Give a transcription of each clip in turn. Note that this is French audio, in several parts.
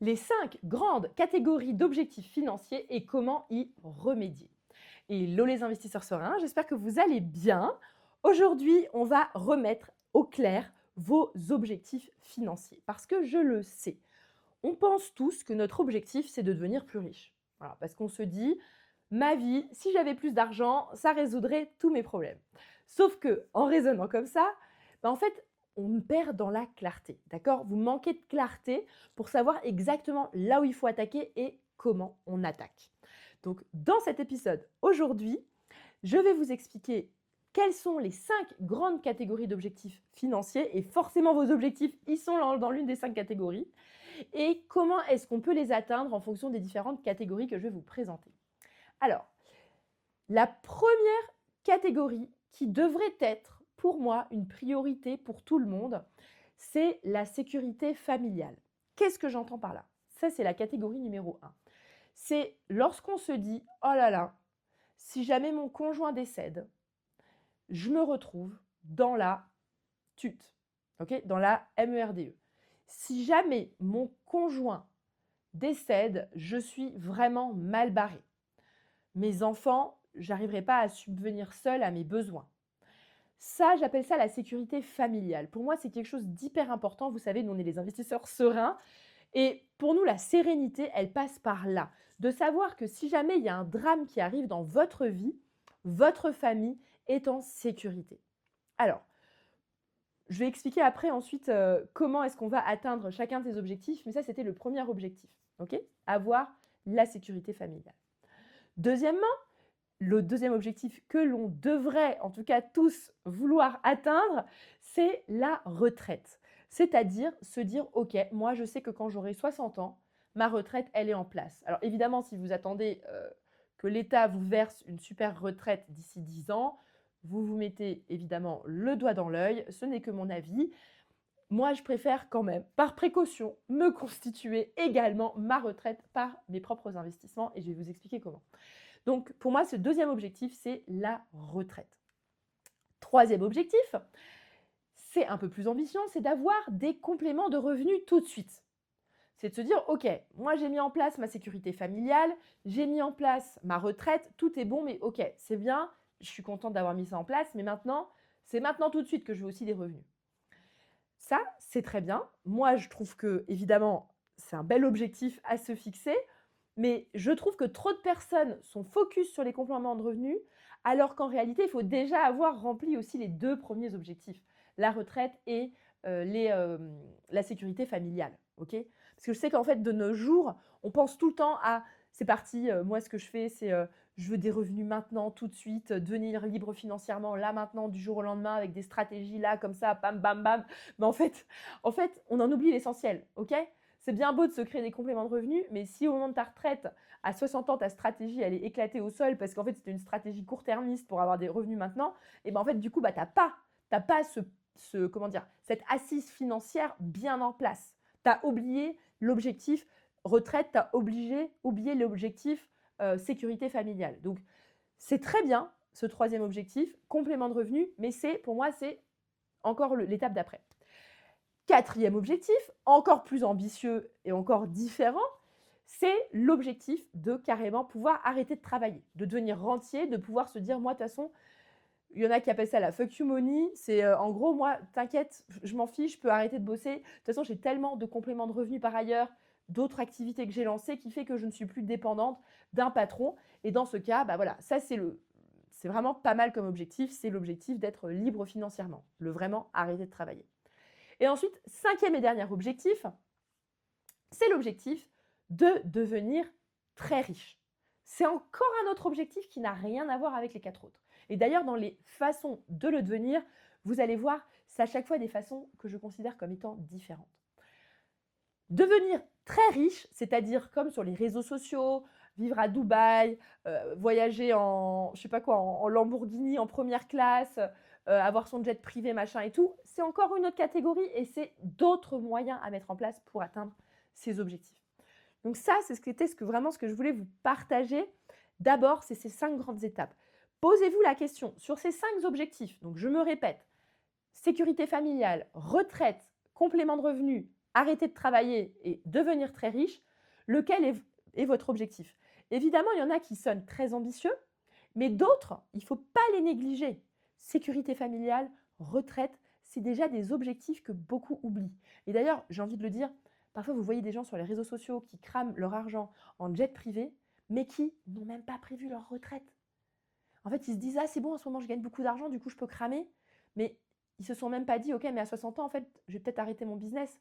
Les 5 grandes catégories d'objectifs financiers et comment y remédier. Hello les investisseurs sereins, j'espère que vous allez bien. Aujourd'hui, on va remettre au clair vos objectifs financiers parce que je le sais, on pense tous que notre objectif, c'est de devenir plus riche. Voilà, parce qu'on se dit, ma vie, si j'avais plus d'argent, ça résoudrait tous mes problèmes. Sauf que, en raisonnant comme ça, en fait, on perd dans la clarté. D'accord? Vous manquez de clarté pour savoir exactement là où il faut attaquer et comment on attaque. Donc, dans cet épisode, aujourd'hui, je vais vous expliquer quelles sont les 5 grandes catégories d'objectifs financiers et forcément vos objectifs, ils sont dans l'une des 5 catégories et comment est-ce qu'on peut les atteindre en fonction des différentes catégories que je vais vous présenter. Alors, la première catégorie qui devrait être pour moi une priorité pour tout le monde, c'est la sécurité familiale. Qu'est-ce que j'entends par là? Ça, c'est la catégorie numéro 1. C'est lorsqu'on se dit, oh là là, si jamais mon conjoint décède, je me retrouve dans la TUT, okay, dans la MERDE. Si jamais mon conjoint décède, je suis vraiment mal barrée. Mes enfants, j'arriverai pas à subvenir seule à mes besoins. Ça, j'appelle ça la sécurité familiale. Pour moi, c'est quelque chose d'hyper important. Vous savez, nous, on est les investisseurs sereins. Et pour nous, la sérénité, elle passe par là. De savoir que si jamais il y a un drame qui arrive dans votre vie, votre famille est en sécurité. Alors, je vais expliquer après ensuite comment est-ce qu'on va atteindre chacun de ces objectifs, mais ça, c'était le premier objectif, ok? Avoir la sécurité familiale. Deuxièmement, le deuxième objectif que l'on devrait, en tout cas tous, vouloir atteindre, c'est la retraite. C'est-à-dire se dire, ok, moi je sais que quand j'aurai 60 ans, ma retraite, elle est en place. Alors évidemment, si vous attendez que l'État vous verse une super retraite d'ici 10 ans, vous vous mettez évidemment le doigt dans l'œil, ce n'est que mon avis. Moi, je préfère quand même, par précaution, me constituer également ma retraite par mes propres investissements et je vais vous expliquer comment. Donc, pour moi, ce deuxième objectif, c'est la retraite. Troisième objectif, c'est un peu plus ambitieux, c'est d'avoir des compléments de revenus tout de suite. C'est de se dire, ok, moi j'ai mis en place ma sécurité familiale, j'ai mis en place ma retraite, tout est bon, mais ok, c'est bien, je suis contente d'avoir mis ça en place, mais maintenant, c'est maintenant tout de suite que je veux aussi des revenus. Ça, c'est très bien. Moi, je trouve que, évidemment, c'est un bel objectif à se fixer, mais je trouve que trop de personnes sont focus sur les compléments de revenus, alors qu'en réalité, il faut déjà avoir rempli aussi les 2 premiers objectifs, la retraite et la sécurité familiale. Okay, parce que je sais qu'en fait, de nos jours, on pense tout le temps à c'est parti, moi, ce que je fais, c'est je veux des revenus maintenant, tout de suite, devenir libre financièrement, là, maintenant, du jour au lendemain, avec des stratégies là, comme ça, bam, bam, bam. Mais en fait, on en oublie l'essentiel. Ok, c'est bien beau de se créer des compléments de revenus, mais si au moment de ta retraite, à 60 ans, ta stratégie, elle est éclatée au sol parce qu'en fait, c'était une stratégie court-termiste pour avoir des revenus maintenant, et ben en fait, du coup, t'as pas comment dire, cette assise financière bien en place. Tu as oublié l'objectif retraite, tu as oublié l'objectif sécurité familiale. Donc, c'est très bien ce troisième objectif, complément de revenus, mais pour moi, c'est encore l'étape d'après. Quatrième objectif, encore plus ambitieux et encore différent, c'est l'objectif de carrément pouvoir arrêter de travailler, de devenir rentier, de pouvoir se dire, moi, de toute façon, il y en a qui appellent ça la fuck you money. C'est en gros, moi, t'inquiète, je m'en fiche, je peux arrêter de bosser. De toute façon, j'ai tellement de compléments de revenus par ailleurs, d'autres activités que j'ai lancées qui fait que je ne suis plus dépendante d'un patron. Et dans ce cas, bah voilà, ça c'est vraiment pas mal comme objectif. C'est l'objectif d'être libre financièrement, le vraiment arrêter de travailler. Et ensuite, cinquième et dernier objectif, c'est l'objectif de devenir très riche. C'est encore un autre objectif qui n'a rien à voir avec les 4 autres. Et d'ailleurs, dans les façons de le devenir, vous allez voir, c'est à chaque fois des façons que je considère comme étant différentes. Devenir très riche, c'est-à-dire comme sur les réseaux sociaux, vivre à Dubaï, voyager en, je sais pas quoi, en Lamborghini, en première classe, avoir son jet privé, machin et tout, c'est encore une autre catégorie et c'est d'autres moyens à mettre en place pour atteindre ces objectifs. Donc ça, c'est vraiment ce que je voulais vous partager. D'abord, c'est ces 5 grandes étapes. Posez-vous la question sur ces 5 objectifs. Donc je me répète, sécurité familiale, retraite, complément de revenus, arrêter de travailler et devenir très riche, lequel est votre objectif? Évidemment, il y en a qui sonnent très ambitieux, mais d'autres, il ne faut pas les négliger. Sécurité familiale, retraite, c'est déjà des objectifs que beaucoup oublient. Et d'ailleurs, j'ai envie de le dire, parfois vous voyez des gens sur les réseaux sociaux qui crament leur argent en jet privé, mais qui n'ont même pas prévu leur retraite. En fait, ils se disent: «Ah, c'est bon, en ce moment, je gagne beaucoup d'argent, du coup, je peux cramer». Mais ils se sont même pas dit: «OK, mais à 60 ans, en fait, je vais peut-être arrêter mon business.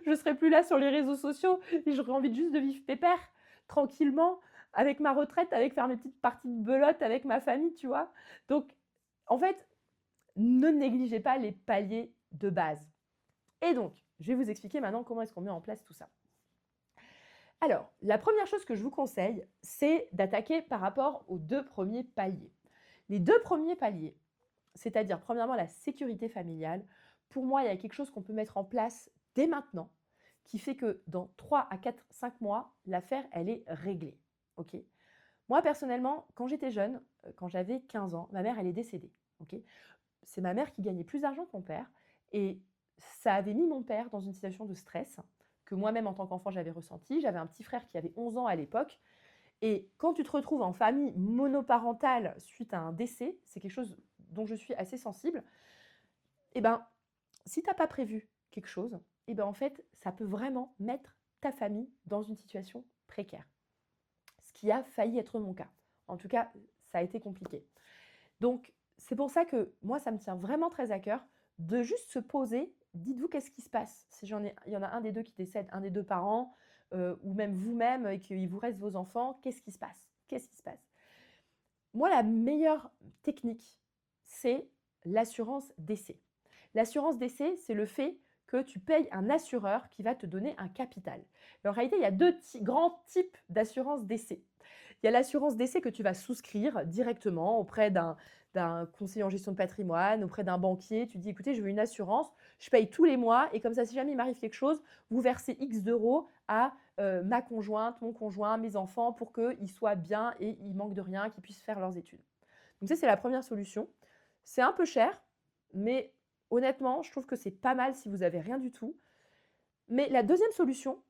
Je serai plus là sur les réseaux sociaux et j'aurai envie juste de vivre pépère, tranquillement, avec ma retraite, avec faire mes petites parties de belote avec ma famille», tu vois? Donc, en fait, ne négligez pas les paliers de base. Et donc, je vais vous expliquer maintenant comment est-ce qu'on met en place tout ça. Alors, la première chose que je vous conseille, c'est d'attaquer par rapport aux 2 premiers paliers. Les 2 premiers paliers, c'est-à-dire premièrement la sécurité familiale, pour moi, il y a quelque chose qu'on peut mettre en place dès maintenant, qui fait que dans 3 à 4, 5 mois, l'affaire, elle est réglée. OK? Moi, personnellement, quand j'étais jeune, quand j'avais 15 ans, ma mère, elle est décédée. OK? C'est ma mère qui gagnait plus d'argent que mon père et ça avait mis mon père dans une situation de stress que moi-même en tant qu'enfant j'avais ressenti. J'avais un petit frère qui avait 11 ans à l'époque et quand tu te retrouves en famille monoparentale suite à un décès, c'est quelque chose dont je suis assez sensible, et ben si tu n'as pas prévu quelque chose, et ben en fait, ça peut vraiment mettre ta famille dans une situation précaire. Ce qui a failli être mon cas. En tout cas, ça a été compliqué. Donc, c'est pour ça que moi, ça me tient vraiment très à cœur de juste se poser. Dites-vous qu'est-ce qui se passe si il y en a un des deux qui décède, un des deux parents, ou même vous-même, et qu'il vous reste vos enfants, qu'est-ce qui se passe? Qu'est-ce qui se passe? Moi, la meilleure technique, c'est l'assurance décès. L'assurance décès, c'est le fait que tu payes un assureur qui va te donner un capital. Et en réalité, il y a deux grands types d'assurance décès. Il y a l'assurance décès que tu vas souscrire directement auprès d'un conseiller en gestion de patrimoine, auprès d'un banquier. Tu dis, écoutez, je veux une assurance, je paye tous les mois et comme ça, si jamais il m'arrive quelque chose, vous versez X d'euros à ma conjointe, mon conjoint, mes enfants pour qu'ils soient bien et ils manquent de rien, qu'ils puissent faire leurs études. Donc ça, c'est la première solution. C'est un peu cher, mais honnêtement, je trouve que c'est pas mal si vous avez rien du tout. Mais la deuxième solution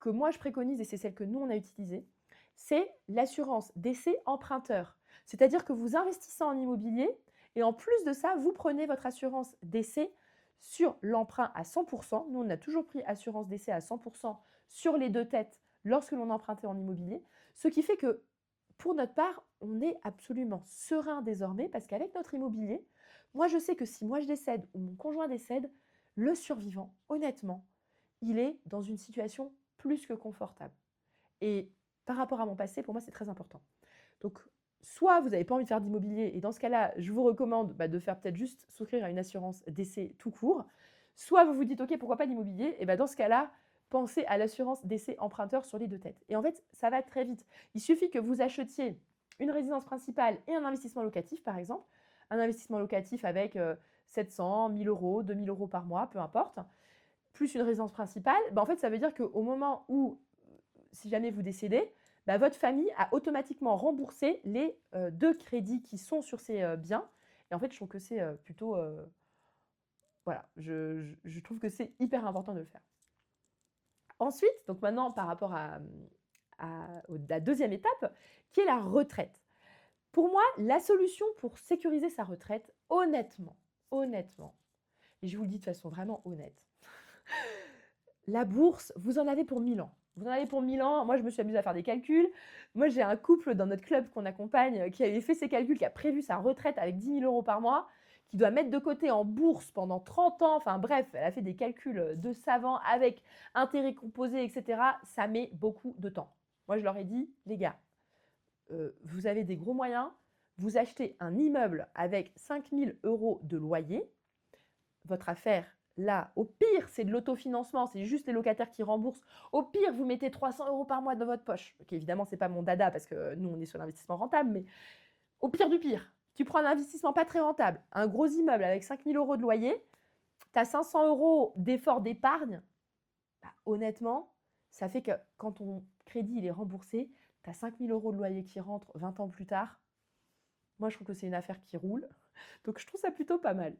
que moi je préconise, et c'est celle que nous on a utilisée, c'est l'assurance décès emprunteur. C'est-à-dire que vous investissez en immobilier et en plus de ça, vous prenez votre assurance décès sur l'emprunt à 100%. Nous, on a toujours pris assurance décès à 100% sur les deux têtes lorsque l'on empruntait en immobilier. Ce qui fait que, pour notre part, on est absolument serein désormais parce qu'avec notre immobilier, moi, je sais que si moi je décède ou mon conjoint décède, le survivant, honnêtement, il est dans une situation plus que confortable. Et par rapport à mon passé, pour moi, c'est très important. Donc, soit vous n'avez pas envie de faire d'immobilier, et dans ce cas-là, je vous recommande de faire peut-être juste souscrire à une assurance décès tout court. Soit vous vous dites, OK, pourquoi pas d'immobilier? Et dans ce cas-là, pensez à l'assurance décès emprunteur sur les deux têtes. Et en fait, ça va très vite. Il suffit que vous achetiez une résidence principale et un investissement locatif, par exemple. Un investissement locatif avec 700, 1000 euros, 2000 euros par mois, peu importe, plus une résidence principale. En fait, ça veut dire qu'au moment où, si jamais vous décédez, votre famille a automatiquement remboursé les 2 crédits qui sont sur ces biens. Et en fait, je trouve que c'est plutôt, voilà, je trouve que c'est hyper important de le faire. Ensuite, donc maintenant par rapport à la deuxième étape, qui est la retraite. Pour moi, la solution pour sécuriser sa retraite, honnêtement, et je vous le dis de façon vraiment honnête, la bourse, vous en avez pour 1000 ans. Vous en avez pour 1000 ans. Moi, je me suis amusée à faire des calculs. Moi, j'ai un couple dans notre club qu'on accompagne qui avait fait ses calculs, qui a prévu sa retraite avec 10 000 euros par mois, qui doit mettre de côté en bourse pendant 30 ans. Enfin bref, elle a fait des calculs de savants avec intérêts composés, etc. Ça met beaucoup de temps. Moi, je leur ai dit, les gars, vous avez des gros moyens, vous achetez un immeuble avec 5 000 euros de loyer, votre affaire, là, au pire, c'est de l'autofinancement, c'est juste les locataires qui remboursent. Au pire, vous mettez 300 euros par mois dans votre poche. Ok, évidemment, ce n'est pas mon dada parce que nous, on est sur l'investissement rentable, mais au pire du pire, tu prends un investissement pas très rentable, un gros immeuble avec 5 000 euros de loyer, tu as 500 euros d'effort d'épargne. Honnêtement, ça fait que quand ton crédit il est remboursé, tu as 5 000 euros de loyer qui rentrent 20 ans plus tard. Moi, je trouve que c'est une affaire qui roule. Donc, je trouve ça plutôt pas mal.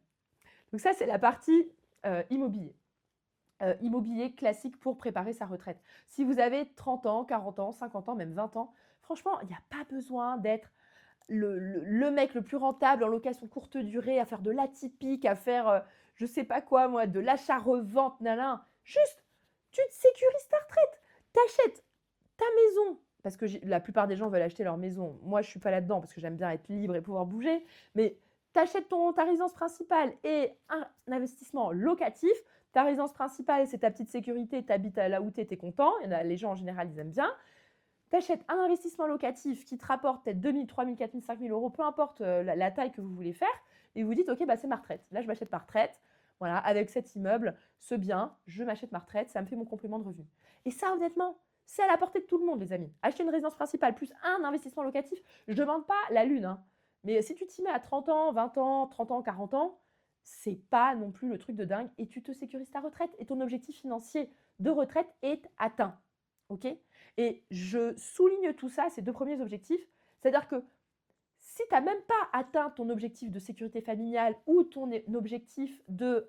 Donc ça, c'est la partie immobilier. immobilier classique pour préparer sa retraite. Si vous avez 30 ans, 40 ans, 50 ans, même 20 ans, franchement, il n'y a pas besoin d'être le mec le plus rentable en location courte durée, à faire de l'atypique, à faire je sais pas quoi moi, de l'achat-revente, nanana. Juste, tu te sécurises ta retraite. T'achètes ta maison, parce que la plupart des gens veulent acheter leur maison. Moi, je suis pas là-dedans parce que j'aime bien être libre et pouvoir bouger. Mais t'achètes ta résidence principale et un investissement locatif. Ta résidence principale, c'est ta petite sécurité, t'habites là où t'es content. Les gens en général, ils aiment bien. T'achètes un investissement locatif qui te rapporte peut-être 2 000, 3 000, 4 000, 5 000 euros, peu importe la taille que vous voulez faire, et vous dites, ok, bah, c'est ma retraite. Là, je m'achète ma retraite. Voilà, avec cet immeuble, ce bien, je m'achète ma retraite, ça me fait mon complément de revenu. Et ça, honnêtement, c'est à la portée de tout le monde, les amis. Acheter une résidence principale plus un investissement locatif, je ne demande pas la lune, hein. Mais si tu t'y mets à 30 ans, 20 ans, 30 ans, 40 ans, c'est pas non plus le truc de dingue et tu te sécurises ta retraite et ton objectif financier de retraite est atteint. Ok? Et je souligne tout ça, ces deux premiers objectifs, c'est-à-dire que si tu n'as même pas atteint ton objectif de sécurité familiale ou ton objectif de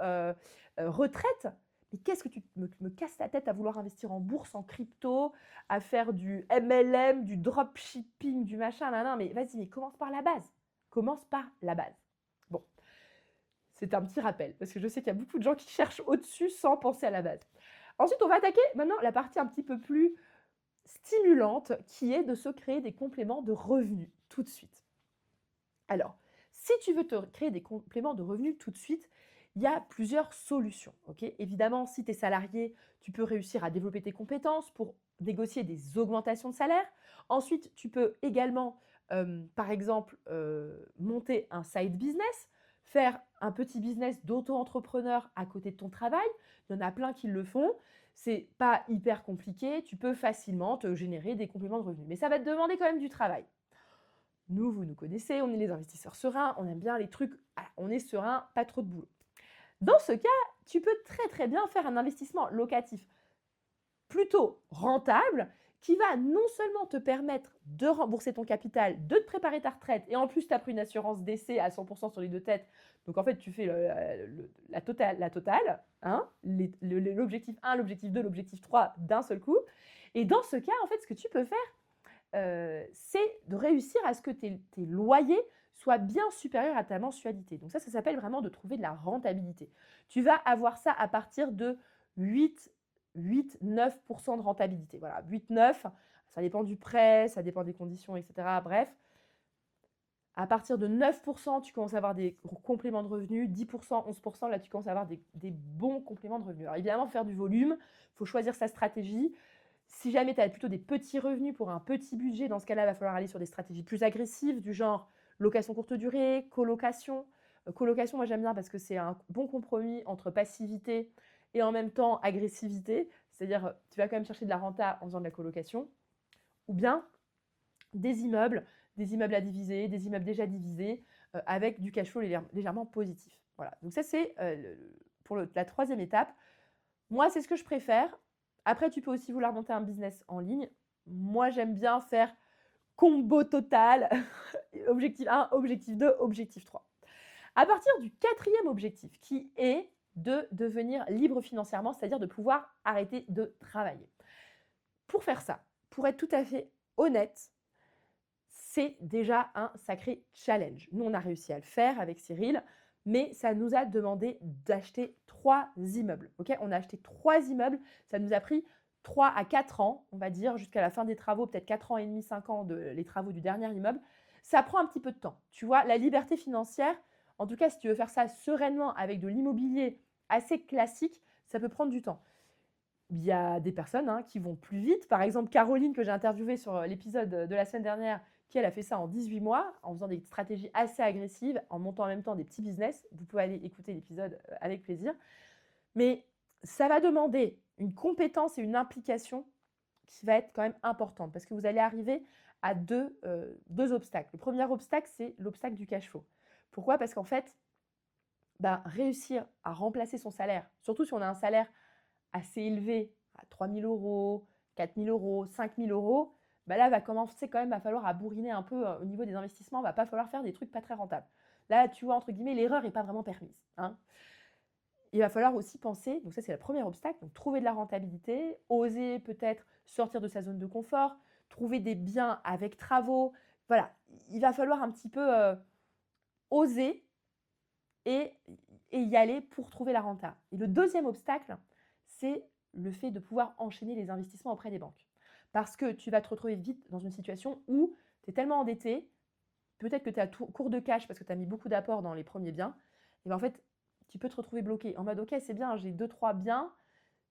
retraite, mais qu'est-ce que tu me casses la tête à vouloir investir en bourse, en crypto, à faire du MLM, du dropshipping, du machin, nan, nan, mais vas-y, mais commence par la base. Commence par la base. Bon, c'est un petit rappel, parce que je sais qu'il y a beaucoup de gens qui cherchent au-dessus sans penser à la base. Ensuite, on va attaquer maintenant la partie un petit peu plus stimulante, qui est de se créer des compléments de revenus tout de suite. Alors, si tu veux te créer des compléments de revenus tout de suite, il y a plusieurs solutions. Okay, évidemment, si tu es salarié, tu peux réussir à développer tes compétences pour négocier des augmentations de salaire. Ensuite, tu peux également, par exemple, monter un side business, faire un petit business d'auto-entrepreneur à côté de ton travail. Il y en a plein qui le font. C'est pas hyper compliqué. Tu peux facilement te générer des compléments de revenus. Mais ça va te demander quand même du travail. Nous, vous nous connaissez, on est les investisseurs sereins, on aime bien les trucs, on est serein, pas trop de boulot. Dans ce cas, tu peux très très bien faire un investissement locatif plutôt rentable qui va non seulement te permettre de rembourser ton capital, de te préparer ta retraite, et en plus tu as pris une assurance décès à 100% sur les deux têtes, donc en fait tu fais la totale, hein, l'objectif 1, l'objectif 2, l'objectif 3 d'un seul coup. Et dans ce cas, en fait, ce que tu peux faire, c'est de réussir à ce que tes loyers soient bien supérieurs à ta mensualité. Donc ça s'appelle vraiment de trouver de la rentabilité. Tu vas avoir ça à partir de 8-9% de rentabilité. Voilà, 8-9, ça dépend du prêt, ça dépend des conditions, etc. Bref, à partir de 9%, tu commences à avoir des compléments de revenus, 10%, 11%, là tu commences à avoir des bons compléments de revenus. Alors évidemment, faire du volume, il faut choisir sa stratégie. Si jamais tu as plutôt des petits revenus pour un petit budget, dans ce cas-là, il va falloir aller sur des stratégies plus agressives, du genre location courte durée, colocation. Colocation, moi j'aime bien parce que c'est un bon compromis entre passivité et en même temps agressivité. C'est-à-dire, tu vas quand même chercher de la renta en faisant de la colocation. Ou bien des immeubles à diviser, des immeubles déjà divisés, avec du cash flow légèrement positif. Voilà, donc ça c'est pour la troisième étape. Moi, c'est ce que je préfère. Après, tu peux aussi vouloir monter un business en ligne. Moi, j'aime bien faire combo total. Objectif 1, objectif 2, objectif 3. À partir du quatrième objectif, qui est de devenir libre financièrement, c'est-à-dire de pouvoir arrêter de travailler. Pour faire ça, pour être tout à fait honnête, c'est déjà un sacré challenge. Nous, on a réussi à le faire avec Cyril, mais ça nous a demandé d'acheter 3 immeubles. Okay, on a acheté 3 immeubles, ça nous a pris 3 à 4 ans, on va dire, jusqu'à la fin des travaux, peut-être 4 ans et demi, 5 ans, les travaux du dernier immeuble. Ça prend un petit peu de temps. Tu vois, la liberté financière, en tout cas, si tu veux faire ça sereinement avec de l'immobilier assez classique, ça peut prendre du temps. Il y a des personnes qui vont plus vite. Par exemple, Caroline, que j'ai interviewée sur l'épisode de la semaine dernière, qui elle a fait ça en 18 mois, en faisant des stratégies assez agressives, en montant en même temps des petits business. Vous pouvez aller écouter l'épisode avec plaisir. Mais ça va demander une compétence et une implication qui va être quand même importante, parce que vous allez arriver à deux obstacles. Le premier obstacle, c'est l'obstacle du cash flow. Pourquoi? Parce qu'en fait, réussir à remplacer son salaire, surtout si on a un salaire assez élevé, à 3 000 euros, 4 000 euros, 5 000 euros, là, va commencer quand même à falloir à bourriner un peu au niveau des investissements. Il ne va pas falloir faire des trucs pas très rentables. Là, tu vois, entre guillemets, l'erreur n'est pas vraiment permise. il va falloir aussi penser, donc ça c'est le premier obstacle, donc trouver de la rentabilité, oser peut-être sortir de sa zone de confort, trouver des biens avec travaux. Voilà, il va falloir un petit peu oser et, y aller pour trouver la renta. Et le deuxième obstacle, c'est le fait de pouvoir enchaîner les investissements auprès des banques. Parce que tu vas te retrouver vite dans une situation où tu es tellement endetté, peut-être que tu es à court de cash parce que tu as mis beaucoup d'apports dans les premiers biens, et bien en fait, tu peux te retrouver bloqué en mode ok, c'est bien, j'ai 2-3 biens,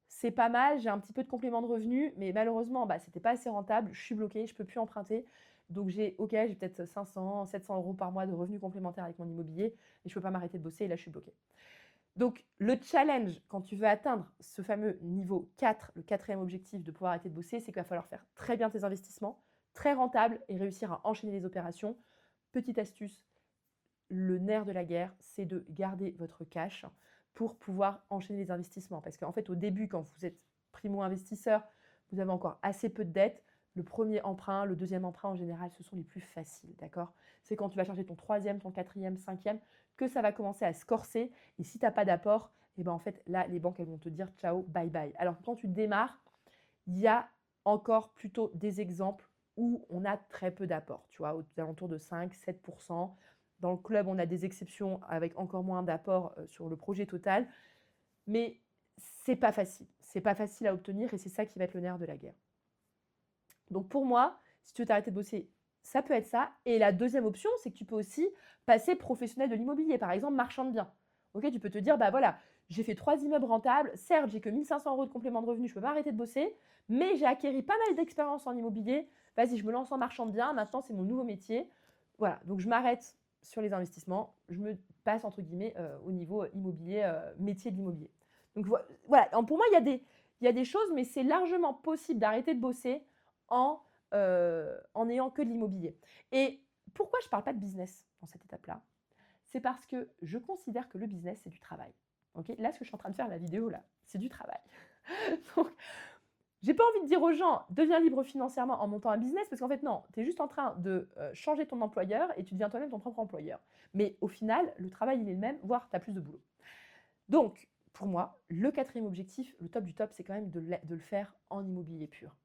c'est pas mal, j'ai un petit peu de complément de revenus, mais malheureusement, c'était pas assez rentable, je suis bloqué, je peux plus emprunter. Donc j'ai peut-être 500, 700 euros par mois de revenus complémentaires avec mon immobilier et je peux pas m'arrêter de bosser et là je suis bloqué. Donc le challenge quand tu veux atteindre ce fameux niveau 4, le quatrième objectif de pouvoir arrêter de bosser, c'est qu'il va falloir faire très bien tes investissements, très rentable et réussir à enchaîner les opérations. Petite astuce, le nerf de la guerre, c'est de garder votre cash pour pouvoir enchaîner les investissements. Parce qu'en fait, au début, quand vous êtes primo-investisseur, vous avez encore assez peu de dettes. Le premier emprunt, le deuxième emprunt, en général, ce sont les plus faciles, d'accord? C'est quand tu vas chercher ton troisième, ton quatrième, cinquième, que ça va commencer à se corser. Et si tu n'as pas d'apport, et ben en fait, là, les banques, elles vont te dire ciao, bye bye. Alors que quand tu démarres, il y a encore plutôt des exemples où on a très peu d'apport, tu vois, aux alentours de 5-7%. Dans le club, on a des exceptions avec encore moins d'apport sur le projet total. Mais c'est pas facile. C'est pas facile à obtenir et c'est ça qui va être le nerf de la guerre. Donc pour moi, si tu veux t'arrêter de bosser, ça peut être ça. Et la deuxième option, c'est que tu peux aussi passer professionnel de l'immobilier, par exemple marchand de biens. Ok, tu peux te dire, bah voilà, j'ai fait 3 immeubles rentables, certes, j'ai que 1500 euros de complément de revenu, je peux pas arrêter de bosser, mais j'ai acquéri pas mal d'expérience en immobilier. Vas-y, je me lance en marchand de biens, maintenant c'est mon nouveau métier. Voilà, donc je m'arrête sur les investissements, je me passe entre guillemets au niveau immobilier, métier de l'immobilier. Donc voilà, pour moi, il y a des choses, mais c'est largement possible d'arrêter de bosser en n'ayant que de l'immobilier. Et pourquoi je ne parle pas de business dans cette étape-là? C'est parce que je considère que le business, c'est du travail. Okay, là, ce que je suis en train de faire, la vidéo, là, c'est du travail. Donc, j'ai pas envie de dire aux gens, deviens libre financièrement en montant un business, parce qu'en fait, non, tu es juste en train de changer ton employeur et tu deviens toi-même ton propre employeur. Mais au final, le travail, il est le même, voire tu as plus de boulot. Donc, pour moi, le quatrième objectif, le top du top, c'est quand même de le faire en immobilier pur.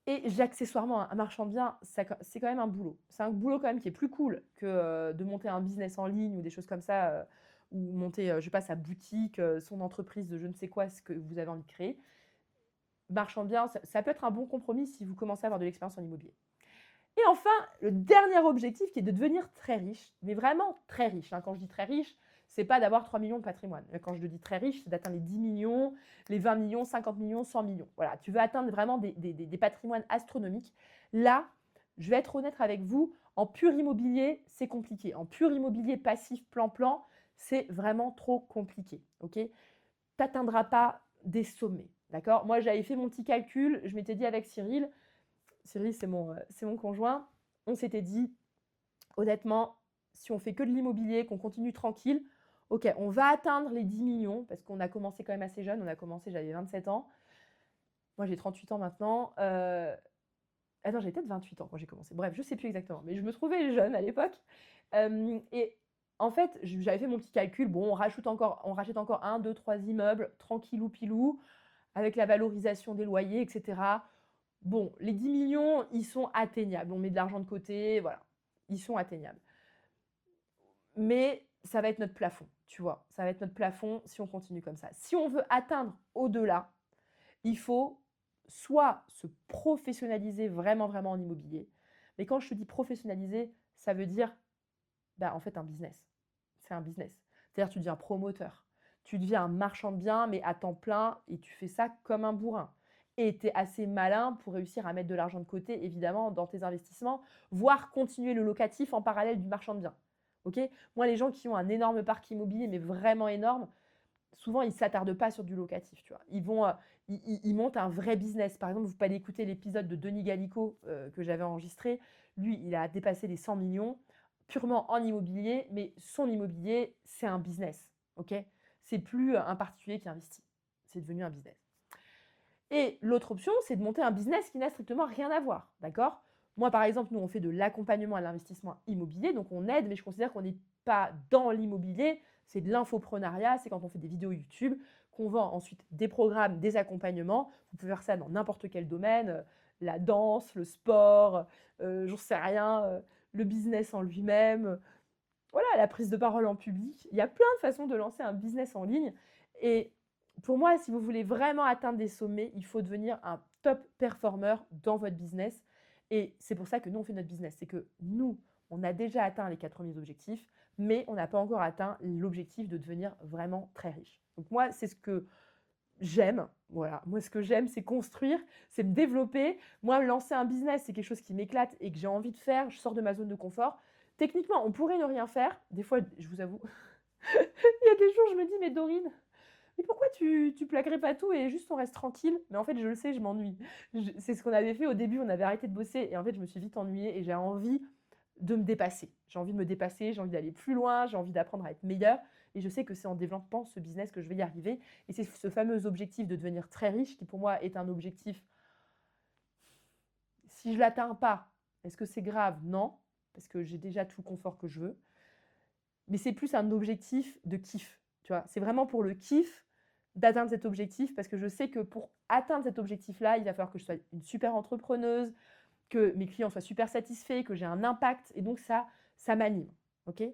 Et accessoirement, un marchand de biens, c'est quand même un boulot. C'est un boulot quand même qui est plus cool que de monter un business en ligne ou des choses comme ça, ou monter, je sais pas, sa boutique, son entreprise de je ne sais quoi, ce que vous avez envie de créer. Marchand de biens, ça peut être un bon compromis si vous commencez à avoir de l'expérience en immobilier. Et enfin, le dernier objectif qui est de devenir très riche, mais vraiment très riche. Quand je dis très riche, c'est pas d'avoir 3 millions de patrimoine. Quand je dis très riche, c'est d'atteindre les 10 millions, les 20 millions, 50 millions, 100 millions. Voilà, tu veux atteindre vraiment des patrimoines astronomiques. Là, je vais être honnête avec vous, en pur immobilier, c'est compliqué. En pur immobilier passif plan-plan, c'est vraiment trop compliqué. Tu n'atteindras pas des sommets. D'accord? Moi, j'avais fait mon petit calcul. Je m'étais dit avec Cyril, c'est mon conjoint, on s'était dit, honnêtement, si on fait que de l'immobilier, qu'on continue tranquille, ok, on va atteindre les 10 millions, parce qu'on a commencé quand même assez jeune, j'avais 27 ans, moi j'ai 38 ans maintenant, attends, j'avais peut-être 28 ans quand j'ai commencé, bref, je ne sais plus exactement, mais je me trouvais jeune à l'époque, et en fait, j'avais fait mon petit calcul, bon, on rachète encore 1, 2, 3 immeubles, tranquillou pilou, avec la valorisation des loyers, etc. Bon, les 10 millions, ils sont atteignables. On met de l'argent de côté, voilà. Ils sont atteignables. Mais ça va être notre plafond, tu vois. Ça va être notre plafond si on continue comme ça. Si on veut atteindre au-delà, il faut soit se professionnaliser vraiment, vraiment en immobilier. Mais quand je te dis professionnaliser, ça veut dire, en fait, un business. C'est un business. C'est-à-dire, tu deviens promoteur. Tu deviens un marchand de biens, mais à temps plein, et tu fais ça comme un bourrin. Et tu es assez malin pour réussir à mettre de l'argent de côté, évidemment, dans tes investissements, voire continuer le locatif en parallèle du marchand de biens. Moi, les gens qui ont un énorme parc immobilier, mais vraiment énorme, souvent, ils ne s'attardent pas sur du locatif. Tu vois. Ils montent un vrai business. Par exemple, vous pouvez aller écouter l'épisode de Denis Gallico que j'avais enregistré. Lui, il a dépassé les 100 millions purement en immobilier, mais son immobilier, c'est un business. C'est plus un particulier qui investit. C'est devenu un business. Et l'autre option, c'est de monter un business qui n'a strictement rien à voir. D'accord ? Moi, par exemple, nous, on fait de l'accompagnement à l'investissement immobilier, donc on aide, mais je considère qu'on n'est pas dans l'immobilier, c'est de l'infoprenariat, c'est quand on fait des vidéos YouTube, qu'on vend ensuite des programmes, des accompagnements. Vous pouvez faire ça dans n'importe quel domaine, la danse, le sport, j'en sais rien, le business en lui-même, voilà, la prise de parole en public. Il y a plein de façons de lancer un business en ligne. Et pour moi, si vous voulez vraiment atteindre des sommets, il faut devenir un top performer dans votre business. Et c'est pour ça que nous, on fait notre business. C'est que nous, on a déjà atteint les 4 premiers objectifs, mais on n'a pas encore atteint l'objectif de devenir vraiment très riche. Donc moi, c'est ce que j'aime. Voilà, moi, ce que j'aime, c'est construire, c'est me développer. Moi, lancer un business, c'est quelque chose qui m'éclate et que j'ai envie de faire. Je sors de ma zone de confort. Techniquement, on pourrait ne rien faire. Des fois, je vous avoue, il y a des jours, je me dis, mais Dorine, mais pourquoi tu plaquerais pas tout et juste on reste tranquille? Mais en fait, je le sais, je m'ennuie. C'est ce qu'on avait fait au début, on avait arrêté de bosser et en fait, je me suis vite ennuyée et j'ai envie de me dépasser. J'ai envie de me dépasser, j'ai envie d'aller plus loin, j'ai envie d'apprendre à être meilleure. Et je sais que c'est en développant ce business que je vais y arriver. Et c'est ce fameux objectif de devenir très riche qui, pour moi, est un objectif. Si je ne l'atteins pas, est-ce que c'est grave? Non, parce que j'ai déjà tout le confort que je veux. Mais c'est plus un objectif de kiff. Tu vois, c'est vraiment pour le kiff d'atteindre cet objectif parce que je sais que pour atteindre cet objectif-là, il va falloir que je sois une super entrepreneuse, que mes clients soient super satisfaits, que j'ai un impact. Et donc, ça m'anime. OK?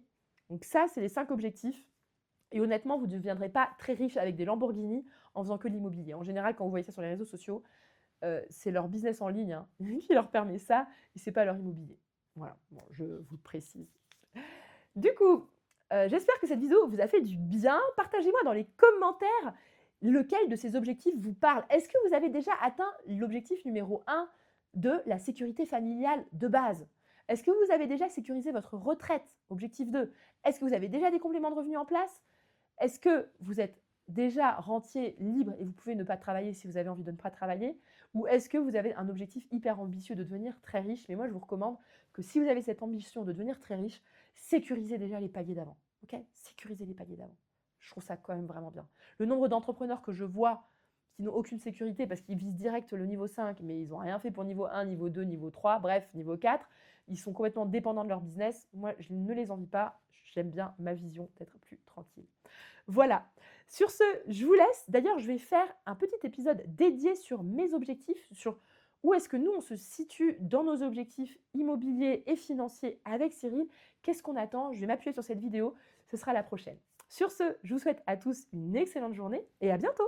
Donc, ça, c'est les 5 objectifs. Et honnêtement, vous ne deviendrez pas très riche avec des Lamborghini en faisant que de l'immobilier. En général, quand vous voyez ça sur les réseaux sociaux, c'est leur business en ligne hein, qui leur permet ça et ce n'est pas leur immobilier. Voilà, bon, je vous le précise. Du coup, j'espère que cette vidéo vous a fait du bien. Partagez-moi dans les commentaires lequel de ces objectifs vous parle. Est-ce que vous avez déjà atteint l'objectif numéro 1 de la sécurité familiale de base? Est-ce que vous avez déjà sécurisé votre retraite? Objectif 2. Est-ce que vous avez déjà des compléments de revenus en place? Est-ce que vous êtes déjà rentier libre et vous pouvez ne pas travailler si vous avez envie de ne pas travailler? Ou est-ce que vous avez un objectif hyper ambitieux de devenir très riche? Mais moi, je vous recommande que si vous avez cette ambition de devenir très riche, sécurisez déjà les paliers d'avant. Ok? Sécurisez les paliers d'avant. Je trouve ça quand même vraiment bien. Le nombre d'entrepreneurs que je vois qui n'ont aucune sécurité parce qu'ils visent direct le niveau 5, mais ils n'ont rien fait pour niveau 1, niveau 2, niveau 3, bref, niveau 4. Ils sont complètement dépendants de leur business. Moi, je ne les envie pas. J'aime bien ma vision d'être plus tranquille. Voilà. Sur ce, je vous laisse. D'ailleurs, je vais faire un petit épisode dédié sur mes objectifs, sur où est-ce que nous, on se situe dans nos objectifs immobiliers et financiers avec Cyril. Qu'est-ce qu'on attend? Je vais m'appuyer sur cette vidéo. Ce sera la prochaine. Sur ce, je vous souhaite à tous une excellente journée et à bientôt.